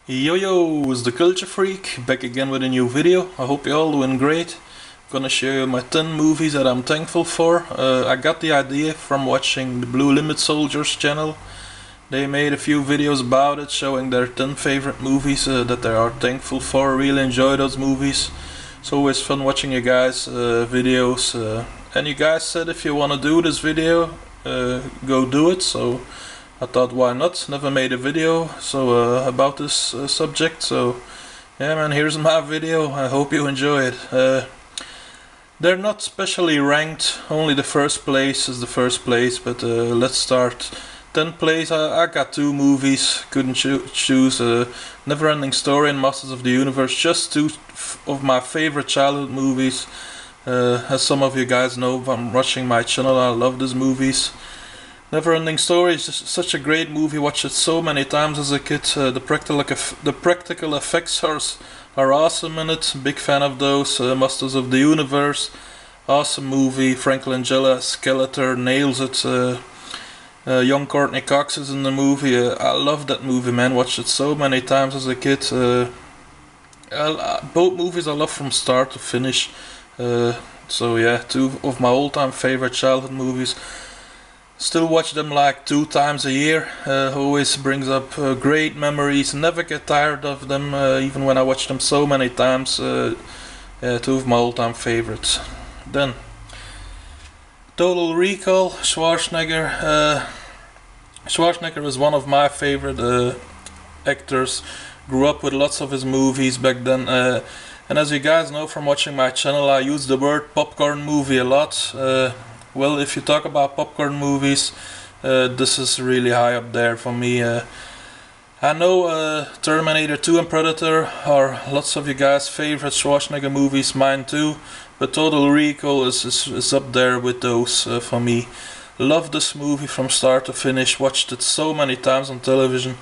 Yoyo is the Culture Freak, back again with a new video. I hope you're all doing great. I'm gonna show you my 10 movies that I'm thankful for. I got the idea from watching the Blu Limit Soldiers channel. They made a few videos about it, showing their 10 favorite movies that they are thankful for. I really enjoy those movies. It's always fun watching you guys' videos. And you guys said if you wanna do this video, go do it. So I thought, why not? Never made a video about this subject, so yeah man, here's my video. I hope you enjoy it. They're not specially ranked, only the first place is the first place, but let's start. 10th place, I got two movies, couldn't choose. Never-Ending Story and Masters of the Universe, just two of my favorite childhood movies. As some of you guys know from watching my channel, I love these movies. Never-Ending Story is just such a great movie. Watched it so many times as a kid. The practical effects are awesome in it. Big fan of those. Masters of the Universe, awesome movie. Frank Langella, Skeletor nails it. Young Courtney Cox is in the movie. I love that movie, man. Watched it so many times as a kid. Both movies I love from start to finish. So yeah, two of my all-time favorite childhood movies. Still watch them like 2 times a year. Always brings up great memories. Never get tired of them, even when I watch them so many times. Yeah, two of my all-time favorites. Then Total Recall, Schwarzenegger. Schwarzenegger is one of my favorite actors. Grew up with lots of his movies back then. And as you guys know from watching my channel, I use the word popcorn movie a lot. Well, if you talk about popcorn movies, this is really high up there for me. I know Terminator 2 and Predator are lots of you guys' favorite Schwarzenegger movies, mine too, but Total Recall is up there with those for me. Love this movie from start to finish, watched it so many times on television.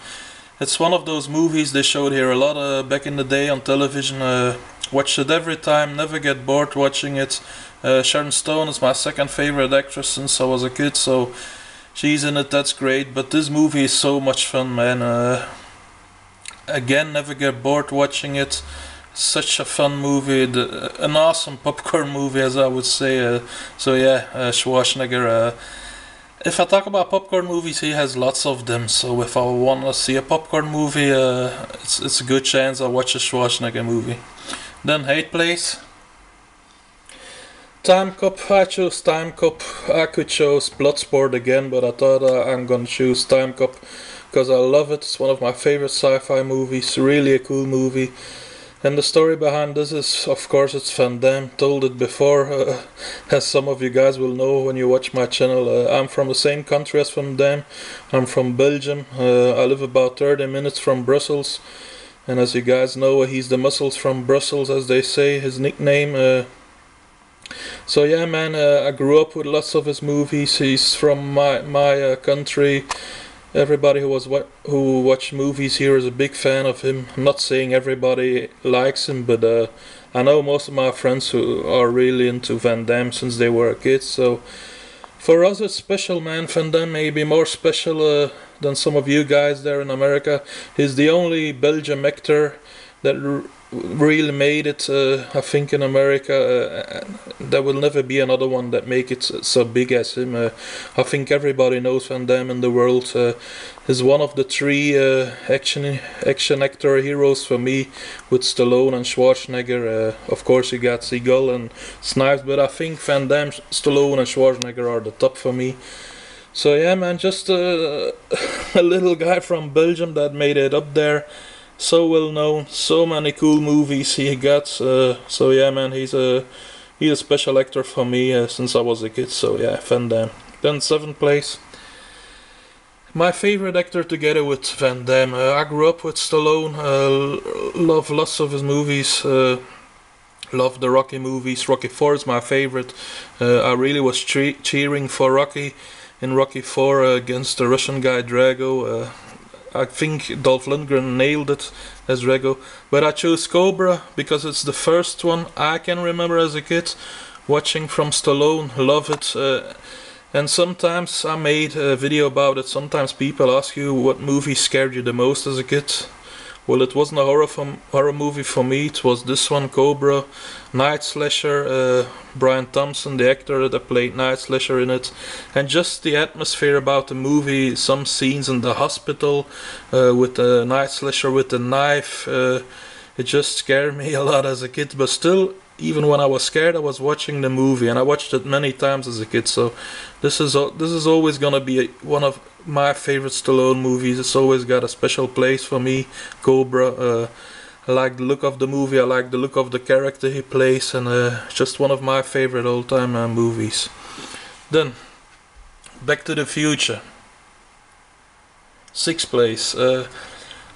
It's one of those movies they showed here a lot back in the day on television. Watched it every time, never get bored watching it. Sharon Stone is my second favorite actress since I was a kid, so she's in it, that's great. But this movie is so much fun, man. Again, never get bored watching it. Such a fun movie, an awesome popcorn movie, as I would say. So yeah, Schwarzenegger. If I talk about popcorn movies, he has lots of them. So if I want to see a popcorn movie, it's a good chance I'll watch a Schwarzenegger movie. Then 8th place. Time Cop. I chose Time Cop. I could choose Bloodsport again, but I thought I'm gonna choose Time Cop because I love it. It's one of my favorite sci-fi movies. Really a cool movie. And the story behind this is, of course, it's Van Damme. Told it before, as some of you guys will know when you watch my channel. I'm from the same country as Van Damme. I'm from Belgium. I live about 30 minutes from Brussels. And as you guys know, he's the muscles from Brussels, as they say, his nickname. So yeah, man, I grew up with lots of his movies. He's from my country. Everybody who watch movies here is a big fan of him. I'm not saying everybody likes him, but I know most of my friends who are really into Van Damme since they were kids. So for us it's special, man. Van Damme may be more special than some of you guys there in America. He's the only Belgian actor that really made it, I think, in America. There will never be another one that make it so big as him. I think everybody knows Van Damme in the world. He's one of the 3 action actor heroes for me, with Stallone and Schwarzenegger. Of course you got Seagull and Snipes, but I think Van Damme, Stallone and Schwarzenegger are the top for me. So yeah, man, just a little guy from Belgium that made it up there. So well known, so many cool movies he got. So yeah, man, he's a special actor for me since I was a kid. So yeah, Van Damme. Then 7th place. My favorite actor together with Van Damme. I grew up with Stallone. Love lots of his movies. Love the Rocky movies. Rocky 4 is my favorite. I really was cheering for Rocky in Rocky 4 against the Russian guy Drago. I think Dolph Lundgren nailed it as Drago, but I chose Cobra because it's the first one I can remember as a kid watching from Stallone. Love it. And sometimes I made a video about it. Sometimes people ask you what movie scared you the most as a kid. Well, it wasn't a horror movie for me. It was this one, Cobra, Night Slasher. Brian Thompson, the actor that played Night Slasher in it, and just the atmosphere about the movie. Some scenes in the hospital with the Night Slasher with the knife. It just scared me a lot as a kid, but still, even when I was scared, I was watching the movie, and I watched it many times as a kid. So this is always gonna be one of my favorite Stallone movies. It's always got a special place for me. Cobra. I like the look of the movie. I like the look of the character he plays, and just one of my favorite all-time movies. Then, Back to the Future. Sixth place.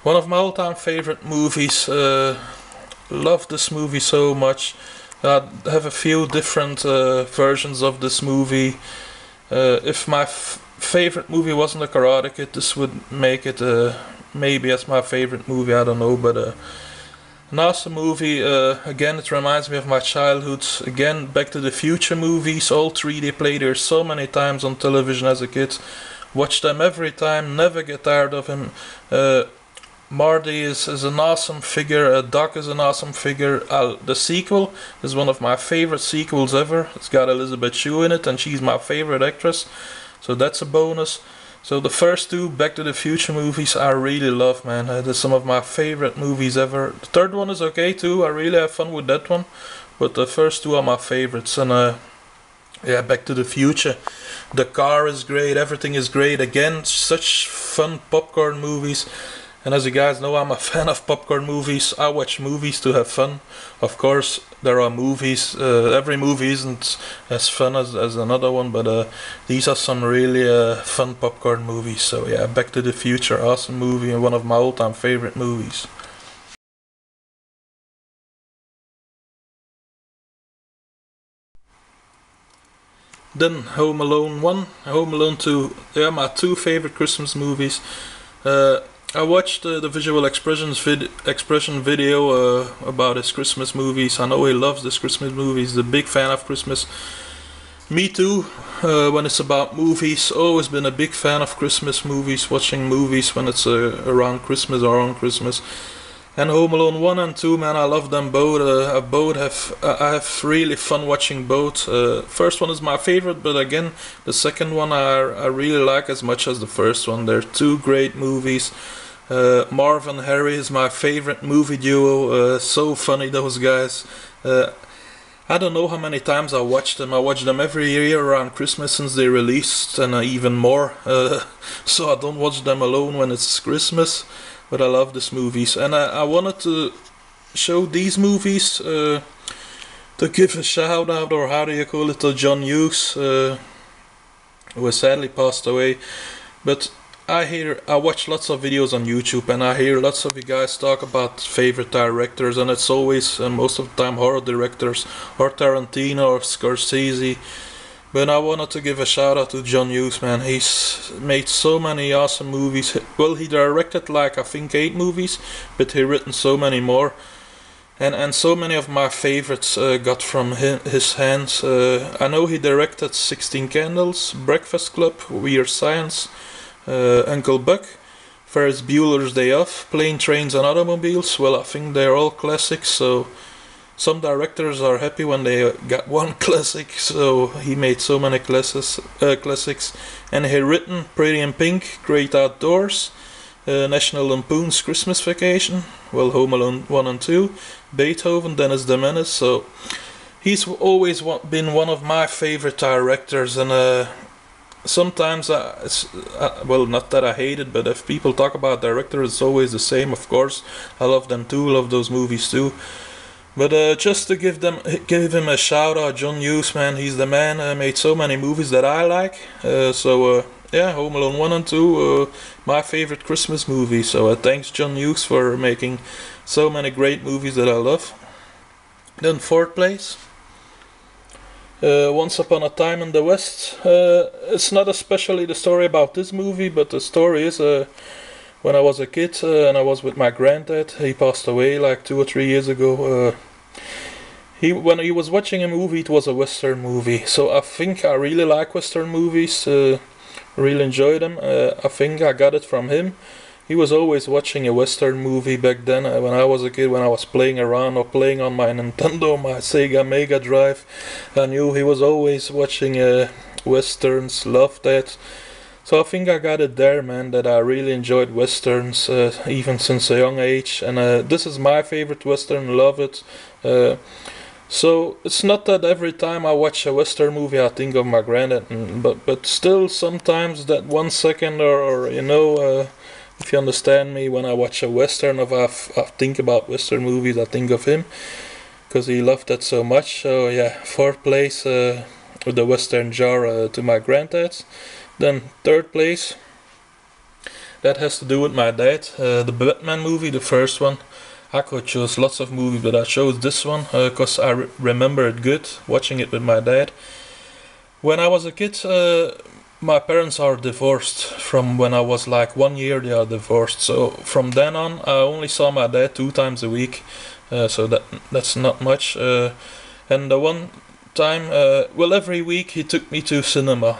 One of my all-time favorite movies. Love this movie so much. I have a few different versions of this movie. If my favorite movie wasn't a Karate Kid, this would make it maybe as my favorite movie. I don't know, but an awesome movie. Again, it reminds me of my childhood. Again, Back to the Future movies. All three, they played there so many times on television as a kid. Watch them every time. Never get tired of him. Marty is an awesome figure. Doc is an awesome figure. The sequel is one of my favorite sequels ever. It's got Elizabeth Shue in it, and she's my favorite actress. So that's a bonus. So the first two Back to the Future movies I really love, man. They're some of my favorite movies ever. The third one is okay too. I really have fun with that one. But the first two are my favorites. And yeah, Back to the Future. The car is great. Everything is great. Again, such fun popcorn movies. And as you guys know, I'm a fan of popcorn movies. I watch movies to have fun. Of course, there are movies. Every movie isn't as fun as another one, but these are some really fun popcorn movies. So yeah, Back to the Future, awesome movie and one of my all-time favorite movies. Then Home Alone 1, Home Alone 2. They are my two favorite Christmas movies. I watched the visual expression video about his Christmas movies. I know he loves this Christmas movies. He's a big fan of Christmas. Me too. When it's about movies, always been a big fan of Christmas movies. Watching movies when it's around Christmas or on Christmas. And Home Alone 1 and 2, man, I love them both. I have really fun watching both. First one is my favorite, but again, the second one I really like as much as the first one. They're two great movies. Marv and Harry is my favorite movie duo. So funny, those guys. I don't know how many times I watched them. I watch them every year around Christmas since they released, and even more. So I don't watch them alone when it's Christmas. But I love these movies, and I wanted to show these movies to give a shout out, or how do you call it, to John Hughes, who has sadly passed away. But I watch lots of videos on YouTube, and I hear lots of you guys talk about favorite directors, and it's always most of the time horror directors, or Tarantino or Scorsese. But I wanted to give a shout out to John Hughes, man. He's made so many awesome movies. Well, he directed like I think 8 movies, but he written so many more. And so many of my favorites got from his hands. I know he directed 16 Candles, Breakfast Club, Weird Science, Uncle Buck, Ferris Bueller's Day Off, Plane, Trains and Automobiles. Well, I think they're all classics, so some directors are happy when they got one classic, so he made so many classics. And he written Pretty in Pink, Great Outdoors, National Lampoon's Christmas Vacation, well, Home Alone 1 and 2, Beethoven, Dennis the Menace. So he's always been one of my favorite directors, and sometimes well, not that I hate it, but if people talk about directors, it's always the same. Of course, I love them too, love those movies too. But just to give him a shout out, John Hughes, man, he's the man. Made so many movies that I like. Yeah, Home Alone 1 and 2, my favorite Christmas movie. So thanks John Hughes for making so many great movies that I love. Then fourth place, Once Upon a Time in the West. It's not especially the story about this movie, but the story is when I was a kid and I was with my granddad. He passed away like 2 or 3 years ago. When he was watching a movie, it was a Western movie. So I think I really like Western movies. Really enjoy them. I think I got it from him. he was always watching a Western movie back then. When I was a kid, when I was playing around or playing on my Nintendo, my Sega Mega Drive, I knew he was always watching Westerns, loved that. So I think I got it there, man, that I really enjoyed Westerns, even since a young age. And this is my favorite Western, love it. So it's not that every time I watch a Western movie I think of my granddad, but still sometimes that 1 second or if you understand me, when I watch a Western, if I think about Western movies, I think of him, because he loved that so much. So yeah, fourth place with the Western genre to my granddad. Then third place, that has to do with my dad, the Batman movie, the first one. I could choose lots of movies, but I chose this one because I remember it good, watching it with my dad. When I was a kid, my parents are divorced. From when I was like 1 year, they are divorced. So from then on, I only saw my dad 2 times a week. So that's not much. And the one time, well, every week he took me to cinema.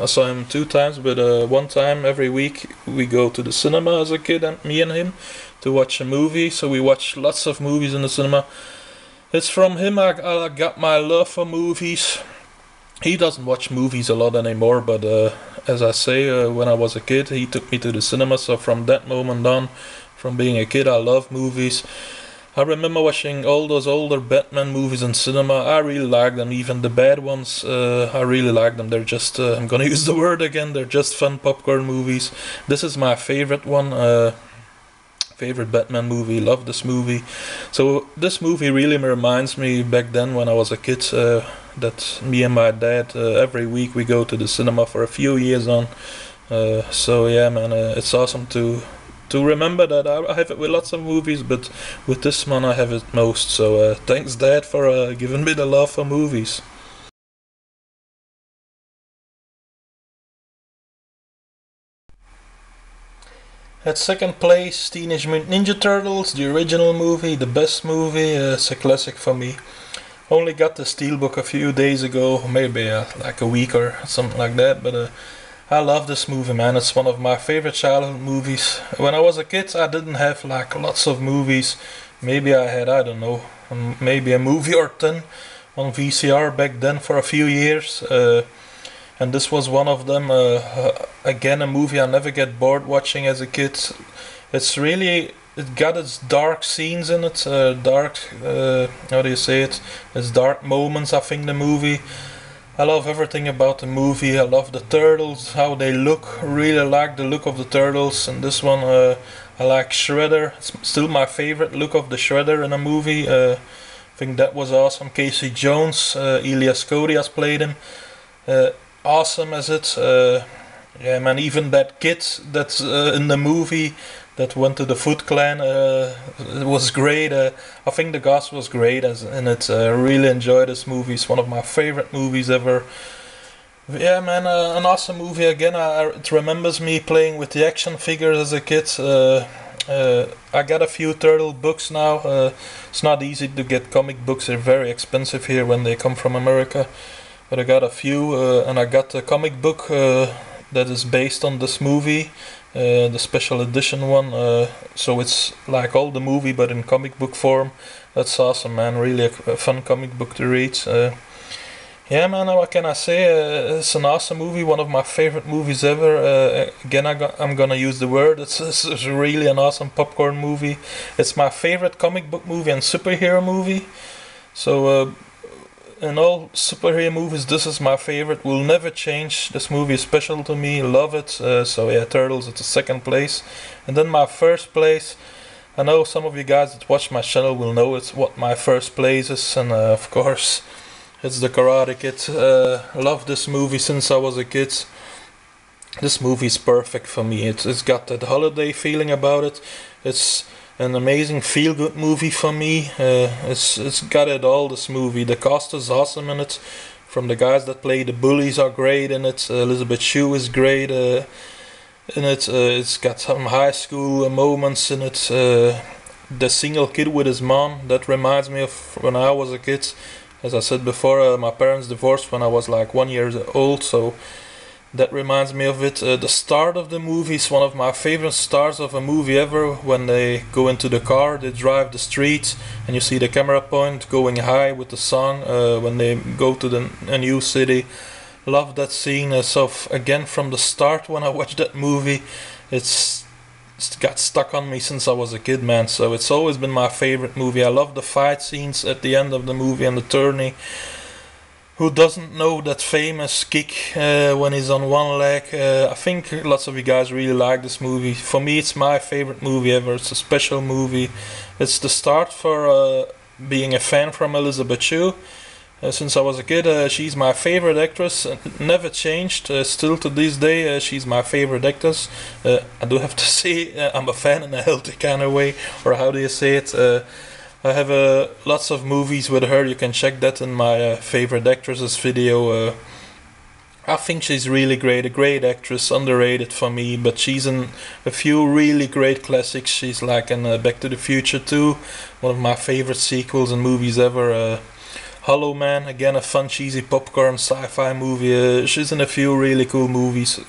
I saw him 2 times, but one time every week we go to the cinema as a kid, and me and him, to watch a movie. So we watch lots of movies in the cinema. It's from him I got my love for movies. He doesn't watch movies a lot anymore, but as I say, when I was a kid, he took me to the cinema. So from that moment on, from being a kid, I love movies. I remember watching all those older Batman movies in cinema. I really like them, even the bad ones. I really like them. They're just, I'm gonna use the word again, they're just fun popcorn movies. This is my favorite one. Favorite Batman movie, love this movie. So this movie really reminds me back then when I was a kid, that me and my dad every week we go to the cinema for a few years on. So yeah, man, it's awesome to remember that. I have it with lots of movies, but with this one I have it most. So thanks, Dad, for giving me the love for movies. At second place, Teenage Mutant Ninja Turtles, the original movie, the best movie. It's a classic for me. Only got the steelbook a few days ago, maybe like a week or something like that. But I love this movie, man. It's one of my favorite childhood movies. When I was a kid, I didn't have like lots of movies. Maybe I had, I don't know, maybe a movie or 10 on VCR back then for a few years. And this was one of them. Again, a movie I never get bored watching as a kid. It's really, it got its dark scenes in it, dark, how do you say it? It's dark moments, I think, the movie. I love everything about the movie. I love the turtles, how they look. Really like the look of the turtles. And this one, I like Shredder. It's still my favorite look of the Shredder in a movie. I think that was awesome. Casey Jones, Elias Cody has played him. Awesome as it. Yeah, man, even that kid that's in the movie that went to the Foot Clan, it was great. I think the cast was great as in it. I really enjoyed this movie. It's one of my favorite movies ever. Yeah, man, an awesome movie again. It remembers me playing with the action figures as a kid. I got a few turtle books now. It's not easy to get comic books. They're very expensive here when they come from America. But I got a few, and I got a comic book that is based on this movie, the special edition one. So it's like all the movie, but in comic book form. That's awesome, man. Really a fun comic book to read. Yeah, man. What can I say? It's an awesome movie. One of my favorite movies ever. Again, I'm gonna use the word. It's really an awesome popcorn movie. It's my favorite comic book movie and superhero movie. So. In all superhero movies, this is my favorite. Will never change. This movie is special to me. Love it. So yeah, Turtles at the second place, and then my first place. I know some of you guys that watch my channel will know it's what my first place is, and of course, it's the Karate Kid. Love this movie since I was a kid. This movie is perfect for me. It's got that holiday feeling about it. It's an amazing feel-good movie for me. It's got it all, this movie. The cast is awesome in it. From the guys that play the bullies are great in it. Elizabeth Shue is great in it. It's got some high school moments in it. The single kid with his mom, that reminds me of when I was a kid. As I said before, my parents divorced when I was like 1 year old, so That reminds me of it. The start of the movie is one of my favorite starts of a movie ever. When they go into the car, they drive the streets, and you see the camera point going high with the song. When they go to a new city, love that scene. Again, from the start when I watched that movie, it's got stuck on me since I was a kid, man. So it's always been my favorite movie. I love the fight scenes at the end of the movie and the tourney. Who doesn't know that famous kick when he's on one leg? I think lots of you guys really like this movie. For me, it's my favorite movie ever. It's a special movie. It's the start for being a fan from Elizabeth Shue. Since I was a kid, she's my favorite actress. Never changed. Still to this day, she's my favorite actress. I do have to say, I'm a fan in a healthy kind of way, or how do you say it? I have lots of movies with her. You can check that in my favorite actresses video. I think she's really great, a great actress, underrated for me, but she's in a few really great classics. She's like in Back to the Future 2, one of my favorite sequels and movies ever. Hollow Man, again a fun cheesy popcorn sci-fi movie. She's in a few really cool movies.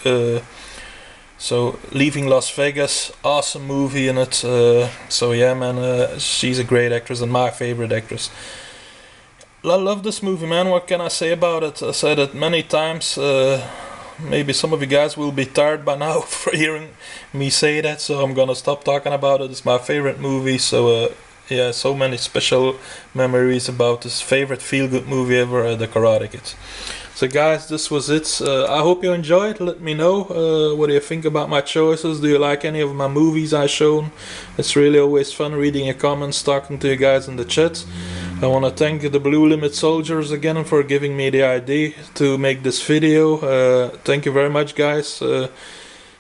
So Leaving Las Vegas, awesome movie in it. So yeah, man, she's a great actress and my favorite actress. I love this movie, man. What can I say about it? I said it many times. Maybe some of you guys will be tired by now for hearing me say that, so I'm gonna stop talking about it. It's my favorite movie. So yeah, so many special memories about this favorite feel-good movie ever, The Karate Kid. So guys, this was it. I hope you enjoyed. Let me know what do you think about my choices. Do you like any of my movies I've shown? It's really always fun reading your comments, talking to you guys in the chat. I want to thank the Blu Limit Soldiers again for giving me the idea to make this video. Thank you very much, guys.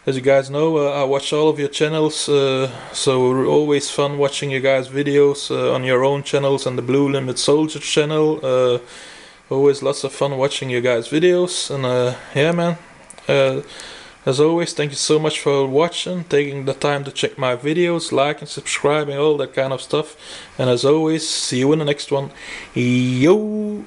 As you guys know, I watch all of your channels, so always fun watching you guys' videos on your own channels and the Blu Limit Soldiers channel. Always lots of fun watching you guys' videos, and yeah, man. As always, thank you so much for watching, taking the time to check my videos, liking, subscribing, all that kind of stuff. And as always, see you in the next one. Yo!